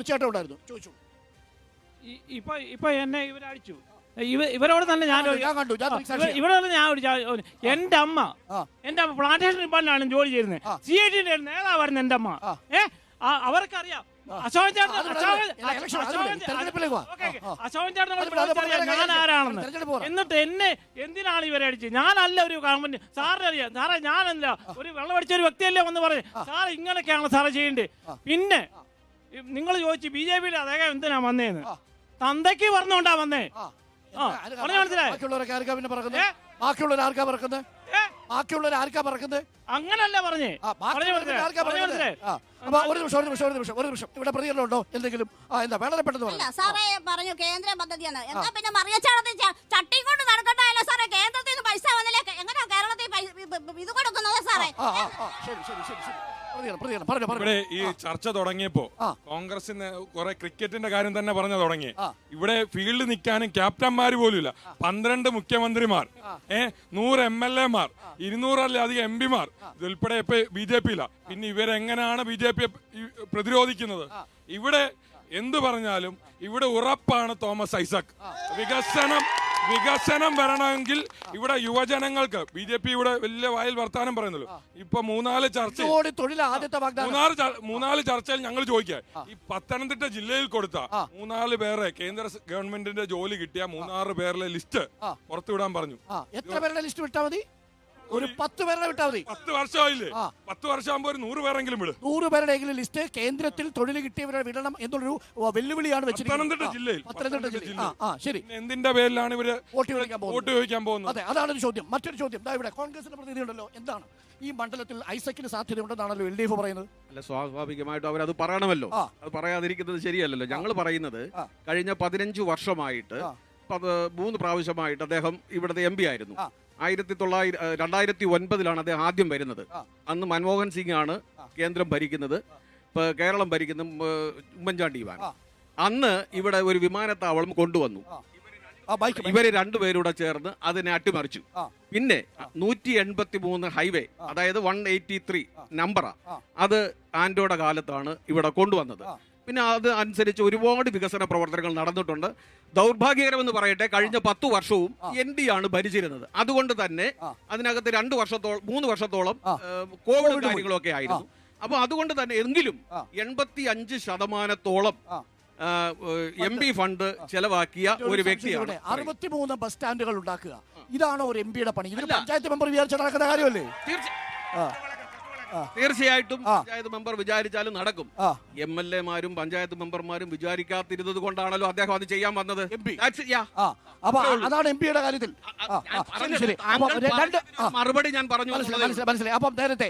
ചേട്ടൻ ഉണ്ടായിരുന്നു, ചോദിച്ചു. ഇപ്പൊ എന്നെ ഇവരടിച്ചു. ഇവരോട് തന്നെ ഞാൻ ഇവരോട് ഞാൻ എന്റെ അമ്മ പ്ലാന്റേഷൻ ഡിപ്പാർട്ട്മെന്റാണ് ജോലി ചെയ്യുന്നത്. CID-ന്റെ നേതാവായിരുന്നു എന്റെ അമ്മ. അവർക്കറിയാം. അശോകൻ ചേട്ടൻ ഞാൻ ആരാണെന്ന്. എന്നിട്ട് എന്നെ എന്തിനാണ് ഇവരെ അടിച്ചത്? ഞാനല്ല ഒരു ഗവൺമെന്റ്. സാറിന് അറിയാം സാറേ, ഞാനല്ല ഒരു വെള്ളമടിച്ച ഒരു വ്യക്തിയല്ലേ വന്ന് പറയും സാർ ഇങ്ങനെയൊക്കെയാണ് സാറേ ചെയ്യേണ്ടത്. പിന്നെ നിങ്ങൾ ചോദിച്ചു BJP-യിൽ അദ്ദേഹം എന്തിനാ വന്നേന്ന്. തന്തയ്ക്ക് പറഞ്ഞോണ്ടാ വന്നേ. അങ്ങനല്ല പറഞ്ഞേ. ഒരു നിമിഷം ഇവിടെ പ്രതികരണം ഉണ്ടോ എന്തെങ്കിലും? എന്താ വളരെ പെട്ടെന്ന് സാറേ പറഞ്ഞു കേന്ദ്ര പദ്ധതിയാണ്. എന്താ പിന്നെ മറിയച്ചാടത്തിൽ ചട്ടിയും കൊണ്ട് നടക്കണ്ടല്ലോ സാറേ? കേന്ദ്രത്തിൽ നിന്ന് പൈസ വന്നില്ലേ? എങ്ങനെയാ കേരളത്തിൽ ഇത് കൊടുക്കുന്നത് സാറേ? ഇവിടെ ഈ ചർച്ച തുടങ്ങിയപ്പോ കോൺഗ്രസിന് കുറെ ക്രിക്കറ്റിന്റെ കാര്യം തന്നെ പറഞ്ഞു തുടങ്ങി. ഇവിടെ ഫീൽഡ് നിൽക്കാനും ക്യാപ്റ്റന്മാര് പോലുമില്ല. 12 മുഖ്യമന്ത്രിമാർ, 100 MLA-മാർ, 200-ലധികം MP-മാർ, ഇതുൾപ്പെടെ ഇപ്പൊ BJP-യില. പിന്നെ ഇവരെങ്ങനെയാണ് BJP പ്രതിരോധിക്കുന്നത്? ഇവിടെ എന്തു പറഞ്ഞാലും ഇവിടെ ഉറപ്പാണ് തോമസ് ഐസക്. വികസനം വരണമെങ്കിൽ ഇവിടെ യുവജനങ്ങൾക്ക് BJP ഇവിടെ വലിയ വായിൽ വർത്താനം പറയുന്നല്ലോ. ഇപ്പൊ മൂന്നാല് ചർച്ചയിൽ ഞങ്ങൾ ചോദിക്കാം, ഈ പത്തനംതിട്ട ജില്ലയിൽ കൊടുത്ത 3-4 പേരെ കേന്ദ്ര ഗവൺമെന്റിന്റെ ജോലി കിട്ടിയ 3-6 പേരുടെ ലിസ്റ്റ് പുറത്തുവിടാൻ പറഞ്ഞു. എത്ര പേരുടെ ലിസ്റ്റ് വിട്ടാൽ മതി? ഒരു 10 പേരുടെ വിട്ടാൽ മതി. 10 വർഷമായില്ലേ? 10 വർഷമാകുമ്പോ ഒരു 100 പേരെങ്കിലും വിടും. 100 പേരുടെയെങ്കിലും ലിസ്റ്റ് കേന്ദ്രത്തിൽ തൊഴിൽ കിട്ടിയവരെ വിടണം എന്നുള്ളൊരു വെല്ലുവിളിയാണ് വെച്ചിരിക്കുന്നത്. പത്തനംതിട്ട ജില്ലയിൽ. ശരി, എന്തിന്റെ പേരിലാണ് ഇവര് വോട്ട് ചോദിക്കാൻ പോകുന്നത്? അതെ, അതാണ് ഒരു ചോദ്യം. മറ്റൊരു ചോദ്യം, ഇവിടെ കോൺഗ്രസിന്റെ പ്രതിനിധി ഉണ്ടല്ലോ, എന്താണ് ഈ മണ്ഡലത്തിൽ ഐസക്കിന് സാധ്യതയുണ്ടെന്നാണല്ലോ LDF പറയുന്നത്? അല്ല, സ്വാഭാവികമായിട്ടും അവരത് പറയണമല്ലോ. അത് പറയാതിരിക്കുന്നത് ശരിയല്ലല്ലോ. ഞങ്ങൾ പറയുന്നത് കഴിഞ്ഞ 15 വർഷമായിട്ട് 3 പ്രാവശ്യമായിട്ട് അദ്ദേഹം ഇവിടുത്തെ MP ആയിരുന്നു. 2009 അദ്ദേഹം ആദ്യം വരുന്നത്. അന്ന് മൻമോഹൻ സിംഗ് ആണ് കേന്ദ്രം ഭരിക്കുന്നത്, ഇപ്പൊ കേരളം ഭരിക്കുന്ന ഉമ്മൻചാണ്ടിയുമാണ്. അന്ന് ഇവിടെ ഒരു വിമാനത്താവളം കൊണ്ടുവന്നു. ഇവര് രണ്ടുപേരൂടെ ചേർന്ന് അതിനെ അട്ടിമറിച്ചു. പിന്നെ 183 ഹൈവേ, അതായത് 183 നമ്പറാ, അത് ആന്റോയുടെ കാലത്താണ് ഇവിടെ കൊണ്ടുവന്നത്. പിന്നെ അത് അനുസരിച്ച് ഒരുപാട് വികസന പ്രവർത്തനങ്ങൾ നടന്നിട്ടുണ്ട്. ദൗർഭാഗ്യകരമെന്ന് പറയട്ടെ, കഴിഞ്ഞ 10 വർഷവും ND ആണ് ഭരിച്ചിരുന്നത്. അതുകൊണ്ട് തന്നെ അതിനകത്ത് 3 വർഷത്തോളം കോവിഡ് കാര്യങ്ങളൊക്കെ ആയിരുന്നു. അപ്പൊ അതുകൊണ്ട് തന്നെ എങ്കിലും 85% MP ഫണ്ട് ചെലവാക്കിയ ഒരു വ്യക്തിയാണ്. 63 ബസ് സ്റ്റാൻഡുകൾ ഉണ്ടാക്കുക, ഇതാണോ ഒരു MP-യുടെ പണി? ഇതിന് പഞ്ചായത്ത് മെമ്പർ വിചാരിച്ച നടക്കുന്ന കാര്യമല്ലേ? തീർച്ചയായിട്ടും പഞ്ചായത്ത് മെമ്പർ വിചാരിച്ചാലും നടക്കും. MLA-മാരും പഞ്ചായത്ത് മെമ്പർമാരും വിചാരിക്കാതിരുന്നത് കൊണ്ടാണല്ലോ അദ്ദേഹം അത് ചെയ്യാൻ വന്നത്. അതാണ് MP-യുടെ കാര്യത്തിൽ മറുപടി ഞാൻ പറഞ്ഞു. മനസ്സിലായി. അപ്പം നേരത്തെ